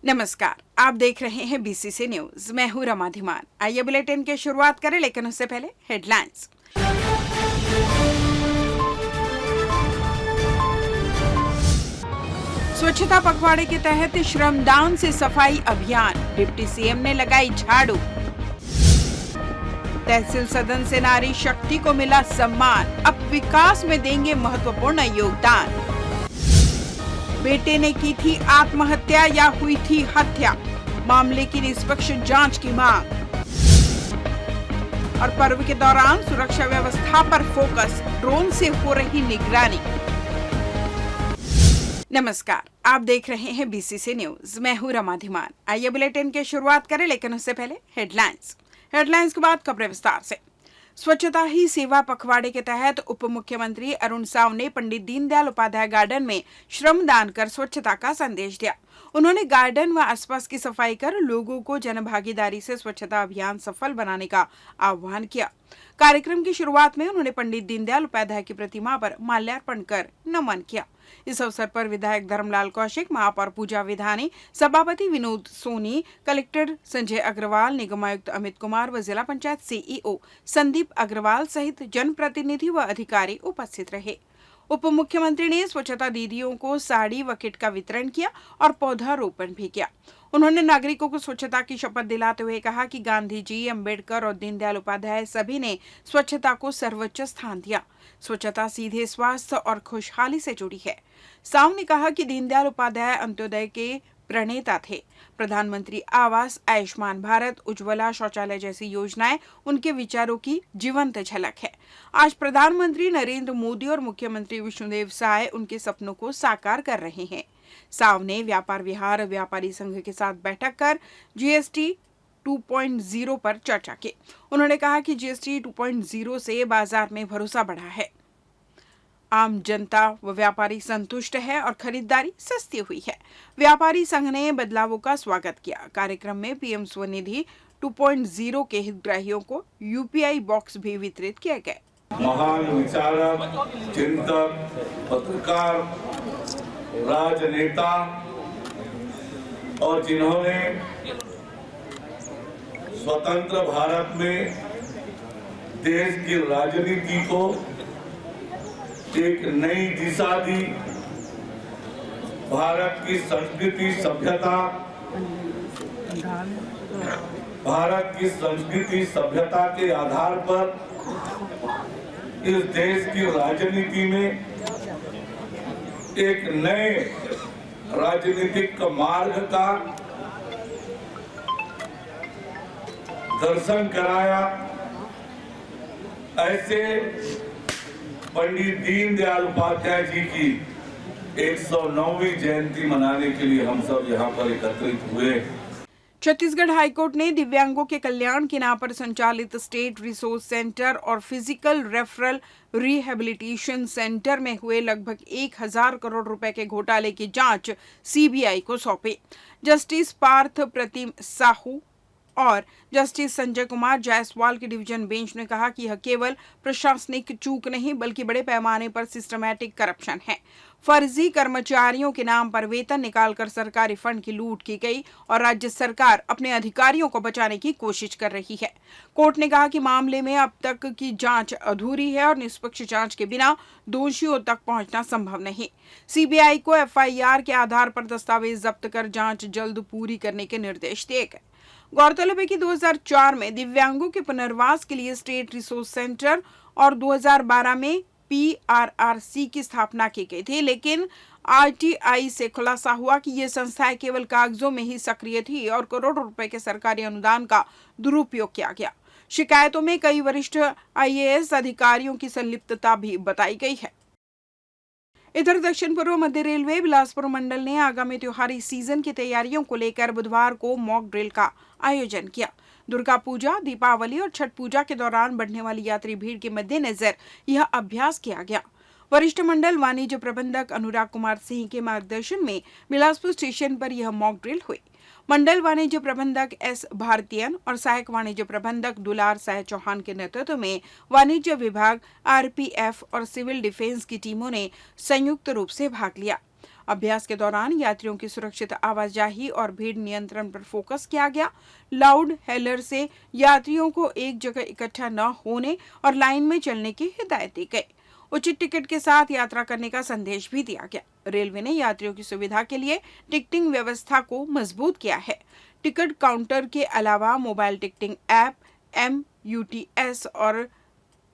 नमस्कार, आप देख रहे हैं बीसीसी न्यूज। मैं हूं रमा धीमान। आइए बुलेटिन की शुरुआत करें, लेकिन उससे पहले हेडलाइंस। स्वच्छता पखवाड़े के तहत श्रमदान से सफाई अभियान, डिप्टी सीएम ने लगाई झाड़ू। तहसील सदन से नारी शक्ति को मिला सम्मान, अब विकास में देंगे महत्वपूर्ण योगदान। बेटे ने की थी आत्महत्या या हुई थी हत्या, मामले की निष्पक्ष जांच की मांग। और पर्व के दौरान सुरक्षा व्यवस्था पर फोकस, ड्रोन से हो रही निगरानी। नमस्कार, आप देख रहे हैं बीसीसी न्यूज। मैं हूं रमा धीमान। आइए बुलेटिन की शुरुआत करें, लेकिन उससे पहले हेडलाइंस के बाद खबरें विस्तार से। स्वच्छता ही सेवा पखवाड़े के तहत उप मुख्यमंत्री अरुण साव ने पंडित दीनदयाल उपाध्याय गार्डन में श्रमदान कर स्वच्छता का संदेश दिया। उन्होंने गार्डन व आसपास की सफाई कर लोगों को जनभागीदारी से स्वच्छता अभियान सफल बनाने का आह्वान किया। कार्यक्रम की शुरुआत में उन्होंने पंडित दीनदयाल उपाध्याय की प्रतिमा पर माल्यार्पण कर नमन किया। इस अवसर पर विधायक धर्मलाल कौशिक, महापौर पूजा विधानी, सभापति विनोद सोनी, कलेक्टर संजय अग्रवाल, निगम आयुक्त अमित कुमार व जिला पंचायत सीईओ संदीप अग्रवाल सहित जनप्रतिनिधि व अधिकारी उपस्थित रहे। उप मुख्यमंत्री ने स्वच्छता दीदियों को साड़ी व किट का वितरण किया और पौधारोपण भी किया। उन्होंने नागरिकों को स्वच्छता की शपथ दिलाते हुए कहा कि गांधी जी, अंबेडकर और दीनदयाल उपाध्याय सभी ने स्वच्छता को सर्वोच्च स्थान दिया। स्वच्छता सीधे स्वास्थ्य और खुशहाली से जुड़ी है। साव ने कहा कि दीनदयाल उपाध्याय अंत्योदय के प्रणेता थे। प्रधानमंत्री आवास, आयुष्मान भारत, उज्ज्वला शौचालय जैसी योजनाएं उनके विचारों की जीवंत झलक है। आज प्रधानमंत्री नरेंद्र मोदी और मुख्यमंत्री विष्णुदेव साय उनके सपनों को साकार कर रहे हैं। साव ने व्यापार विहार व्यापारी संघ के साथ बैठक कर जीएसटी 2.0 पर चर्चा की। उन्होंने कहा कि जीएसटी 2.0 से बाजार में भरोसा बढ़ा है, आम जनता व व्यापारी संतुष्ट है और खरीदारी सस्ती हुई है। व्यापारी संघ ने बदलावों का स्वागत किया। कार्यक्रम में पीएम स्वनिधि 2.0 के हितग्राहियों को यूपीआई बॉक्स भी वितरित किए गए। महान विचारक, चिंतक, पत्रकार, राजनेता और जिन्होंने स्वतंत्र भारत में देश की राजनीति को एक नई दिशा दी। भारत की संस्कृति सभ्यता के आधार पर इस देश की राजनीति में एक नए राजनीतिक मार्ग का दर्शन कराया। ऐसे पंडित दीनदयाल उपाध्याय जी की 109वीं जयंती मनाने के लिए हम सब यहाँ पर एकत्रित हुए। छत्तीसगढ़ हाईकोर्ट ने दिव्यांगों के कल्याण के नाम पर संचालित स्टेट रिसोर्स सेंटर और फिजिकल रेफरल रिहेबिलिटेशन सेंटर में हुए लगभग 1000 करोड़ रुपए के घोटाले की जांच सीबीआई को सौंपी। जस्टिस पार्थ प्रतिम साहू और जस्टिस संजय कुमार जायसवाल की डिवीजन बेंच ने कहा कि यह केवल प्रशासनिक चूक नहीं बल्कि बड़े पैमाने पर सिस्टमैटिक करप्शन है। फर्जी कर्मचारियों के नाम पर वेतन निकालकर सरकारी फंड की लूट की गई और राज्य सरकार अपने अधिकारियों को बचाने की कोशिश कर रही है। कोर्ट ने कहा कि मामले में अब तक की जांच अधूरी है और निष्पक्ष जांच के बिना दोषियों तक पहुंचना संभव नहीं। सीबीआई को एफआईआर के आधार पर दस्तावेज जब्त कर जांच जल्द पूरी करने के निर्देश दिए गए। गौरतलब है कि 2004 में दिव्यांगों के पुनर्वास के लिए स्टेट रिसोर्स सेंटर और 2012 में पीआरआरसी की स्थापना की गई थी, लेकिन आरटीआई से खुलासा हुआ कि ये संस्थाएं केवल कागजों में ही सक्रिय थी और करोड़ों रुपए के सरकारी अनुदान का दुरुपयोग किया गया। शिकायतों में कई वरिष्ठ आईएएस अधिकारियों की संलिप्तता भी बताई गई है। इधर दक्षिण पूर्व मध्य रेलवे बिलासपुर मंडल ने आगामी त्योहारी सीजन की तैयारियों को लेकर बुधवार को मॉक ड्रिल का आयोजन किया। दुर्गा पूजा, दीपावली और छठ पूजा के दौरान बढ़ने वाली यात्री भीड़ के मद्देनजर यह अभ्यास किया गया। वरिष्ठ मंडल वाणिज्य प्रबंधक अनुराग कुमार सिंह के मार्गदर्शन में बिलासपुर स्टेशन पर यह मॉक ड्रिल हुई। मंडल वाणिज्य प्रबंधक एस भारतीयन और सहायक वाणिज्य प्रबंधक दुलार साय चौहान के नेतृत्व में वाणिज्य विभाग, आरपीएफ और सिविल डिफेंस की टीमों ने संयुक्त रूप से भाग लिया। अभ्यास के दौरान यात्रियों की सुरक्षित आवाजाही और भीड़ नियंत्रण पर फोकस किया गया। लाउड हेलर से यात्रियों को एक जगह इकट्ठा न होने और लाइन में चलने की हिदायत दी गई। उचित टिकट के साथ यात्रा करने का संदेश भी दिया गया। रेलवे ने यात्रियों की सुविधा के लिए टिकटिंग व्यवस्था को मजबूत किया है। टिकट काउंटर के अलावा मोबाइल टिकटिंग ऐप, MUTS और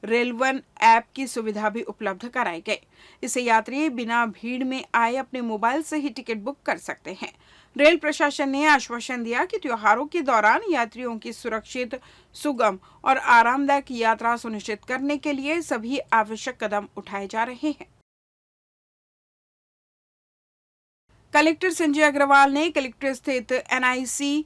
रेलवन ऐप की सुविधा भी उपलब्ध कराई गई। इससे यात्री बिना भीड़ में आए अपने मोबाइल से ही टिकट बुक कर सकते हैं। रेल प्रशासन ने आश्वासन दिया कि त्योहारों के दौरान यात्रियों की सुरक्षित, सुगम और आरामदायक यात्रा सुनिश्चित करने के लिए सभी आवश्यक कदम उठाए जा रहे हैं। कलेक्टर संजय अग्रवाल ने कलेक्टर स्थित NIC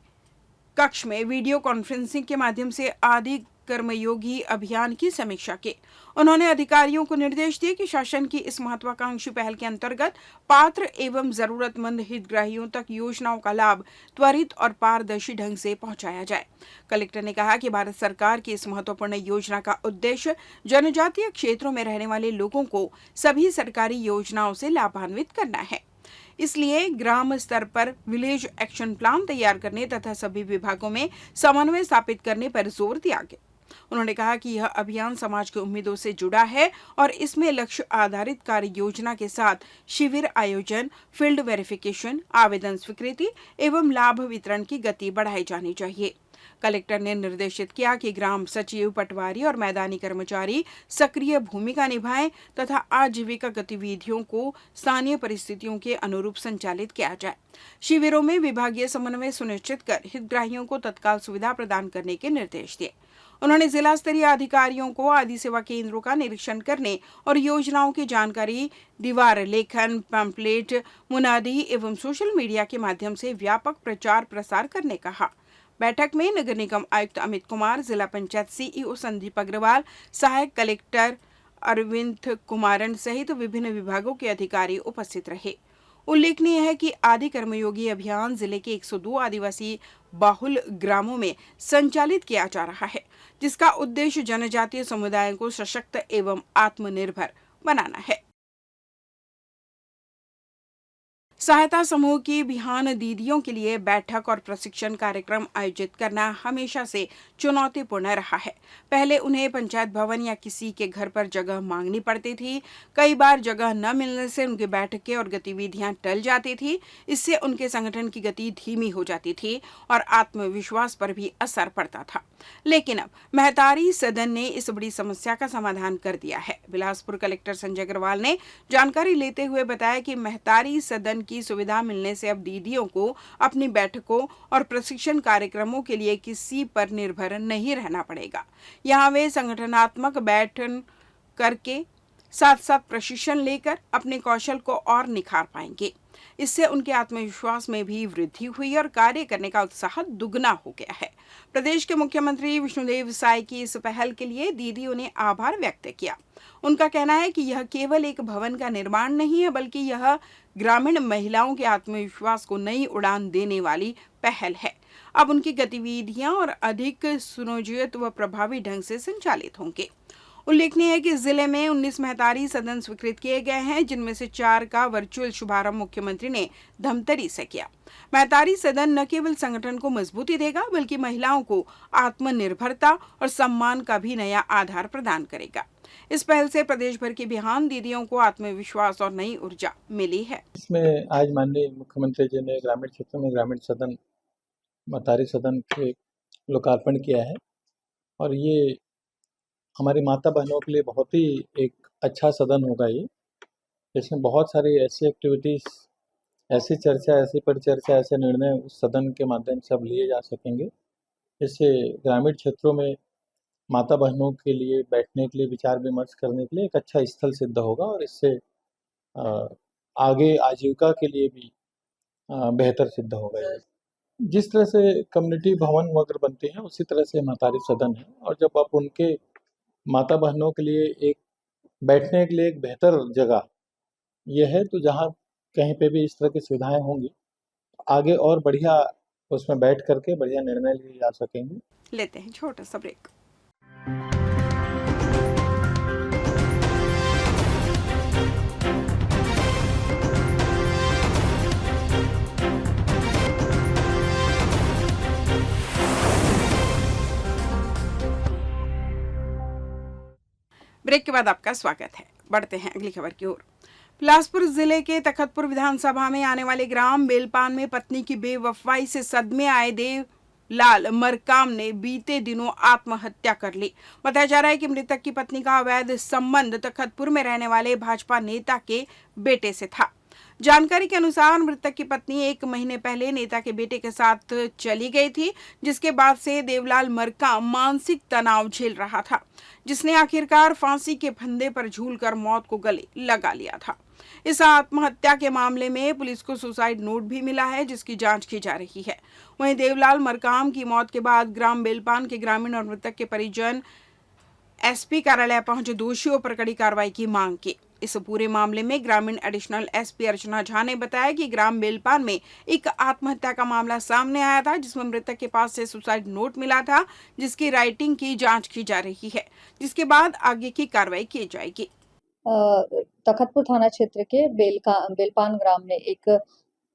कक्ष में वीडियो कॉन्फ्रेंसिंग के माध्यम से आदि कर्मयोगी अभियान की समीक्षा की। उन्होंने अधिकारियों को निर्देश दिए कि शासन की इस महत्वाकांक्षी पहल के अंतर्गत पात्र एवं जरूरतमंद हितग्राहियों तक योजनाओं का लाभ त्वरित और पारदर्शी ढंग से पहुंचाया जाए। कलेक्टर ने कहा कि भारत सरकार की इस महत्वपूर्ण योजना का उद्देश्य जनजातीय क्षेत्रों में रहने वाले लोगों को सभी सरकारी योजनाओं से लाभान्वित करना है। इसलिए ग्राम स्तर पर विलेज एक्शन प्लान तैयार करने तथा सभी विभागों में समन्वय स्थापित करने पर जोर दिया गया। उन्होंने कहा कि यह अभियान समाज की उम्मीदों से जुड़ा है और इसमें लक्ष्य आधारित कार्य योजना के साथ शिविर आयोजन, फील्ड वेरिफिकेशन, आवेदन स्वीकृति एवं लाभ वितरण की गति बढ़ाई जानी चाहिए। कलेक्टर ने निर्देशित किया कि ग्राम सचिव, पटवारी और मैदानी कर्मचारी सक्रिय भूमिका निभाएं तथा आजीविका गतिविधियों को स्थानीय परिस्थितियों के अनुरूप संचालित किया जाए। शिविरों में विभागीय समन्वय सुनिश्चित कर हितग्राहियों को तत्काल सुविधा प्रदान करने के निर्देश दिए। उन्होंने जिला स्तरीय अधिकारियों को आदि सेवा केंद्रों का निरीक्षण करने और योजनाओं की जानकारी दीवार लेखन, पैम्पलेट, मुनादी एवं सोशल मीडिया के माध्यम से व्यापक प्रचार प्रसार करने कहा। बैठक में नगर निगम आयुक्त अमित कुमार, जिला पंचायत CEO संदीप अग्रवाल, सहायक कलेक्टर अरविंद कुमारन सहित विभिन्न विभागों के अधिकारी उपस्थित रहे। उल्लेखनीय है कि आदि कर्मयोगी अभियान जिले के 102 आदिवासी बाहुल ग्रामों में संचालित किया जा रहा है, जिसका उद्देश्य जनजातीय समुदायों को सशक्त एवं आत्मनिर्भर बनाना है। सहायता समूह की बिहान दीदियों के लिए बैठक और प्रशिक्षण कार्यक्रम आयोजित करना हमेशा से चुनौतीपूर्ण रहा है। पहले उन्हें पंचायत भवन या किसी के घर पर जगह मांगनी पड़ती थी। कई बार जगह न मिलने से उनकी बैठकें और गतिविधियां टल जाती थी। इससे उनके संगठन की गति धीमी हो जाती थी और आत्मविश्वास पर भी असर पड़ता था। लेकिन अब महतारी सदन ने इस बड़ी समस्या का समाधान कर दिया है। बिलासपुर कलेक्टर संजय अग्रवाल ने जानकारी लेते हुए बताया कि महतारी सदन की सुविधा मिलने से अब दीदियों को अपनी बैठकों और प्रशिक्षण कार्यक्रमों के लिए किसी पर निर्भर नहीं रहना पड़ेगा। यहाँ वे संगठनात्मक बैठक करके साथ साथ प्रशिक्षण लेकर अपने कौशल को और निखार पाएंगे। इससे उनके आत्मविश्वास में भी वृद्धि हुई और कार्य करने का उत्साह दुगना हो गया है। प्रदेश के मुख्यमंत्री विष्णुदेव साय की इस पहल के लिए दीदियों ने आभार व्यक्त किया। उनका कहना है कि यह केवल एक भवन का निर्माण नहीं है, बल्कि यह ग्रामीण महिलाओं के आत्मविश्वास को नई उड़ान देने वाली पहल है। अब उनकी गतिविधियां और अधिक सुनियोजित व प्रभावी ढंग से संचालित होंगे। उल्लेखनीय है कि जिले में 19 महतारी सदन स्वीकृत किए गए हैं, जिनमें से 4 का वर्चुअल शुभारंभ मुख्यमंत्री ने धमतरी से किया। महतारी सदन न केवल संगठन को मजबूती देगा, बल्कि महिलाओं को आत्मनिर्भरता और सम्मान का भी नया आधार प्रदान करेगा। इस पहल से प्रदेश भर की बिहान दीदियों को आत्मविश्वास और नई ऊर्जा मिली है। इसमें आज माननीय मुख्यमंत्री जी ने ग्रामीण क्षेत्र में ग्रामीण सदन, महतारी सदन के लोकार्पण किया है और ये हमारी माता बहनों के लिए बहुत ही एक अच्छा सदन होगा। ये इसमें बहुत सारी ऐसी एक्टिविटीज़, ऐसी चर्चा, ऐसी परिचर्चा, ऐसे निर्णय उस सदन के माध्यम से अब लिए जा सकेंगे। इससे ग्रामीण क्षेत्रों में माता बहनों के लिए बैठने के लिए, विचार विमर्श करने के लिए एक अच्छा स्थल सिद्ध होगा और इससे आगे आजीविका के लिए भी बेहतर सिद्ध होगा। जिस तरह से कम्युनिटी भवन वगैरह बनते हैं, उसी तरह से महतारी सदन है और जब आप उनके माता बहनों के लिए एक बैठने के लिए एक बेहतर जगह यह है, तो जहाँ कहीं पे भी इस तरह की सुविधाएं होंगी, आगे और बढ़िया उसमें बैठ करके बढ़िया निर्णय लिए जा सकेंगे। लेते हैं छोटा सा ब्रेक। ब्रेक के बाद आपका स्वागत है। बढ़ते हैं अगली खबर की ओर। बिलासपुर जिले के तखतपुर विधानसभा में आने वाले ग्राम बेलपान में पत्नी की बेवफाई से सदमे आए देवलाल मरकाम ने बीते दिनों आत्महत्या कर ली। बताया जा रहा है कि मृतक की पत्नी का अवैध संबंध तखतपुर में रहने वाले भाजपा नेता के बेटे से था। जानकारी के अनुसार मृतक की पत्नी 1 महीने पहले नेता के बेटे के साथ चली गई थी, जिसके बाद से देवलाल मरकाम मानसिक तनाव झेल रहा था, जिसने आखिरकार फांसी के फंदे पर झूलकर मौत को गले लगा लिया था। इस आत्महत्या के मामले में पुलिस को सुसाइड नोट भी मिला है, जिसकी जांच की जा रही है। वहीं देवलाल मरकाम की मौत के बाद ग्राम बेलपान के ग्रामीण और मृतक के परिजन एसपी कार्यालय पहुंचे दोषियों पर कड़ी कार्रवाई की मांग की। इस पूरे मामले में ग्रामीण एडिशनल एसपी अर्चना झा ने बताया कि ग्राम बेलपान में एक आत्महत्या का मामला सामने आया था, जिसमें मृतक के पास से सुसाइड नोट मिला था, जिसकी राइटिंग की जांच की जा रही है, जिसके बाद आगे की कार्रवाई की जाएगी। तखतपुर थाना क्षेत्र के बेलपान ग्राम में एक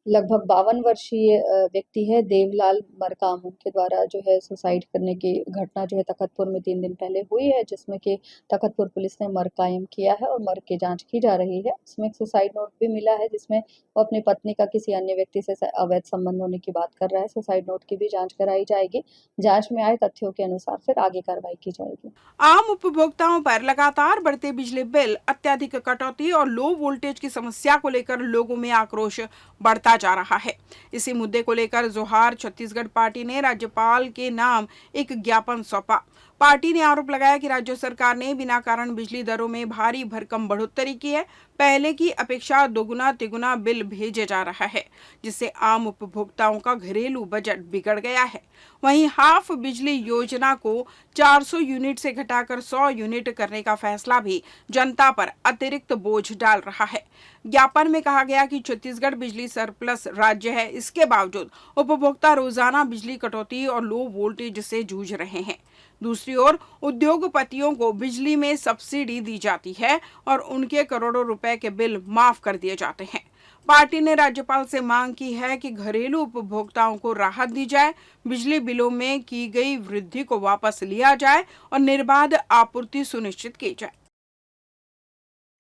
लगभग 52 वर्षीय व्यक्ति है देवलाल मरकाम, उनके द्वारा जो है सुसाइड करने की घटना जो है तखतपुर में 3 दिन पहले हुई है, जिसमें कि तखतपुर पुलिस ने मर्ग कायम किया है और मर्ग की जांच की जा रही है। इसमें एक सुसाइड नोट भी मिला है, जिसमें वो अपनी पत्नी का किसी अन्य व्यक्ति से अवैध संबंध होने की बात कर रहा है। सुसाइड नोट की भी जांच कराई जाएगी। जांच में आए तथ्यों के अनुसार फिर आगे कार्रवाई की जाएगी। आम उपभोक्ताओं पर लगातार बढ़ते बिजली बिल, अत्यधिक कटौती और लो वोल्टेज की समस्या को लेकर लोगों में आक्रोश बढ़ता जा रहा है। इसी मुद्दे को लेकर जोहार छत्तीसगढ़ पार्टी ने राज्यपाल के नाम एक ज्ञापन सौंपा। पार्टी ने आरोप लगाया कि राज्य सरकार ने बिना कारण बिजली दरों में भारी भरकम बढ़ोतरी की है। पहले की अपेक्षा दोगुना तिगुना बिल भेजे जा रहा है, जिससे आम उपभोक्ताओं का घरेलू बजट बिगड़ गया है। वहीं हाफ बिजली योजना को 400 यूनिट से घटाकर 100 यूनिट करने का फैसला भी जनता पर अतिरिक्त बोझ डाल रहा है। ज्ञापन में कहा गया कि छत्तीसगढ़ बिजली सरप्लस राज्य है, इसके बावजूद उपभोक्ता रोजाना बिजली कटौती और लो वोल्टेज से जूझ रहे हैं। दूसरी ओर उद्योगपतियों को बिजली में सब्सिडी दी जाती है और उनके करोड़ों रुपए के बिल माफ कर दिए जाते हैं। पार्टी ने राज्यपाल से मांग की है कि घरेलू उपभोक्ताओं को राहत दी जाए, बिजली बिलों में की गई वृद्धि को वापस लिया जाए और निर्बाध आपूर्ति सुनिश्चित की जाए।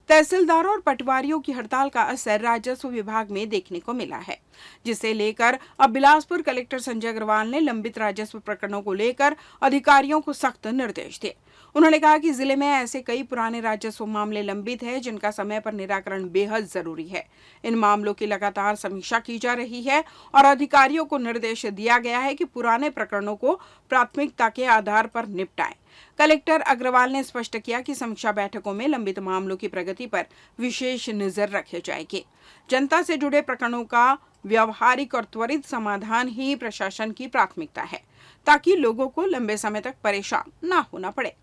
तहसीलदारों और पटवारियों की हड़ताल का असर राजस्व विभाग में देखने को मिला है, जिसे लेकर अब बिलासपुर कलेक्टर संजय अग्रवाल ने लंबित राजस्व प्रकरणों को लेकर अधिकारियों को सख्त निर्देश दिए। उन्होंने कहा कि जिले में ऐसे कई पुराने राजस्व मामले लंबित हैं, जिनका समय पर निराकरण बेहद जरूरी है। इन मामलों की लगातार समीक्षा की जा रही है और अधिकारियों को निर्देश दिया गया है कि पुराने प्रकरणों को प्राथमिकता के आधार पर निपटाएं। कलेक्टर अग्रवाल ने स्पष्ट किया कि समीक्षा बैठकों में लंबित मामलों की प्रगति पर विशेष नजर रखी जाएगी। जनता से जुड़े प्रकरणों का व्यावहारिक और त्वरित समाधान ही प्रशासन की प्राथमिकता है, ताकि लोगों को लंबे समय तक परेशान न होना पड़े।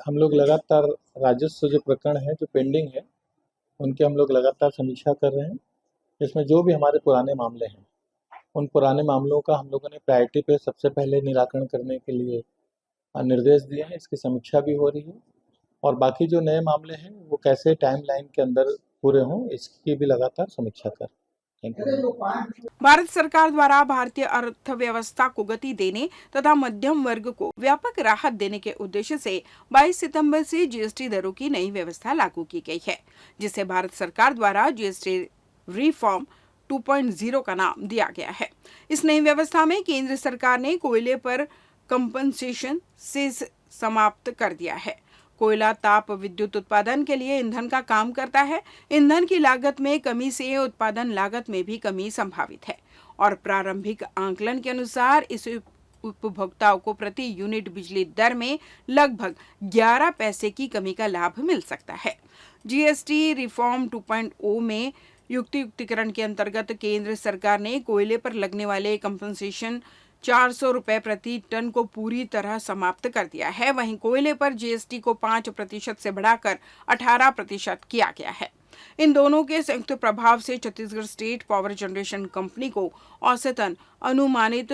हम लोग लगातार राजस्व जो प्रकरण है जो पेंडिंग है, उनके हम लोग लगातार समीक्षा कर रहे हैं। इसमें जो भी हमारे पुराने मामले हैं, उन पुराने मामलों का हम लोगों ने प्रायोरिटी पे सबसे पहले निराकरण करने के लिए निर्देश दिए हैं। इसकी समीक्षा भी हो रही है और बाकी जो नए मामले हैं वो कैसे टाइमलाइन के अंदर पूरे हों, इसकी भी लगातार समीक्षा कर। भारत सरकार द्वारा भारतीय अर्थव्यवस्था को गति देने तथा मध्यम वर्ग को व्यापक राहत देने के उद्देश्य से 22 सितंबर से जीएसटी दरों की नई व्यवस्था लागू की गई है, जिसे भारत सरकार द्वारा जीएसटी रिफॉर्म 2.0 का नाम दिया गया है। इस नई व्यवस्था में केंद्र सरकार ने कोयले पर कंपनसेशन से समाप्त कर दिया है। कोयला ताप विद्युत उत्पादन के लिए ईंधन का काम करता है। ईंधन की लागत में कमी से उत्पादन लागत में भी कमी संभावित है और प्रारंभिक आंकलन के अनुसार इस उपभोक्ताओं को प्रति यूनिट बिजली दर में लगभग 11 पैसे की कमी का लाभ मिल सकता है। जीएसटी रिफॉर्म 2.0 में युक्तिकरण के अंतर्गत केंद्र सरकार ने कोयले पर लगने वाले कंपनसेशन 400 रुपए प्रति टन को पूरी तरह समाप्त कर दिया है। वहीं कोयले पर जीएसटी को 5% से बढ़ाकर 18% किया गया है। इन दोनों के संयुक्त प्रभाव से Chhattisgarh state power generation company को औसतन अनुमानित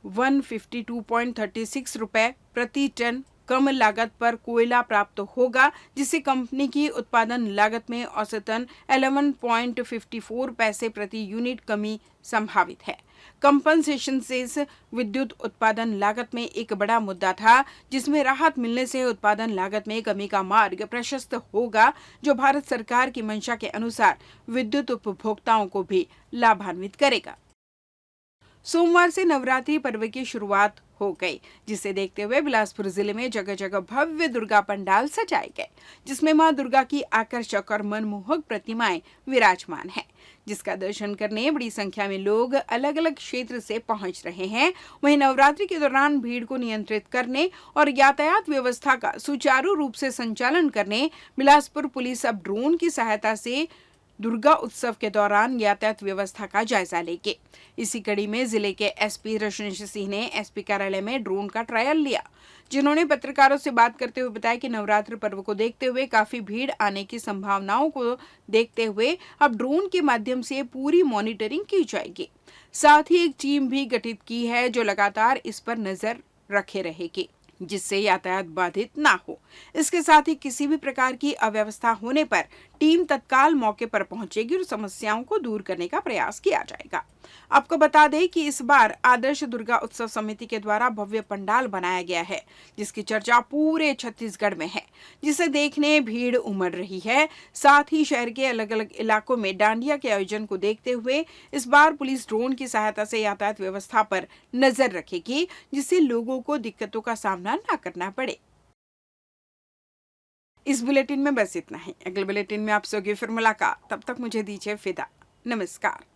152.36 रुपए प्रति टन कम लागत पर कोयला प्राप्त होगा, जिससे कंपनी की उत्पादन लागत में औसतन 11.54 पैसे प्रति यूनिट कमी संभावित है। कंपनसेशन से इस विद्युत उत्पादन लागत में एक बड़ा मुद्दा था, जिसमें राहत मिलने से उत्पादन लागत में कमी का मार्ग प्रशस्त होगा, जो भारत सरकार की मंशा के अनुसार विद्युत उपभोक्ताओं को भी लाभान्वित करेगा। सोमवार से नवरात्रि पर्व की शुरुआत हो गई, जिसे देखते हुए बिलासपुर जिले में जगह जगह भव्य दुर्गा पंडाल सजाए गए, जिसमें मां दुर्गा की आकर्षक और मनमोहक प्रतिमाएं विराजमान हैं, जिसका दर्शन करने बड़ी संख्या में लोग अलग अलग क्षेत्र से पहुंच रहे हैं। वहीं नवरात्रि के दौरान भीड़ को नियंत्रित करने और यातायात व्यवस्था का सुचारू रूप से संचालन करने बिलासपुर पुलिस अब ड्रोन की सहायता से दुर्गा उत्सव के दौरान यातायात व्यवस्था का जायजा लेंगे। इसी कड़ी में जिले के एसपी रजनीश सिंह ने एसपी कार्यालय में ड्रोन का ट्रायल लिया, जिन्होंने पत्रकारों से बात करते हुए बताया कि नवरात्र पर्व को देखते हुए काफी भीड़ आने की संभावनाओं को देखते हुए अब ड्रोन के माध्यम से पूरी मॉनिटरिंग की जाएगी। साथ ही एक टीम भी गठित की है, जो लगातार इस पर नजर रखे रहेगी, जिससे यातायात बाधित ना हो। इसके साथ ही किसी भी प्रकार की अव्यवस्था होने पर टीम तत्काल मौके पर पहुंचेगी और समस्याओं को दूर करने का प्रयास किया जाएगा। आपको बता दें कि इस बार आदर्श दुर्गा उत्सव समिति के द्वारा भव्य पंडाल बनाया गया है, जिसकी चर्चा पूरे छत्तीसगढ़ में है, जिसे देखने भीड़ उमड़ रही है। साथ ही शहर के अलग अलग इलाकों में डांडिया के आयोजन को देखते हुए इस बार पुलिस ड्रोन की सहायता से यातायात व्यवस्था पर नजर रखेगी, जिससे लोगों को दिक्कतों का सामना न करना पड़े। इस बुलेटिन में बस इतना ही। अगले बुलेटिन में आपसे होगी फिर मुलाकात। तब तक मुझे दीजिए विदा। नमस्कार।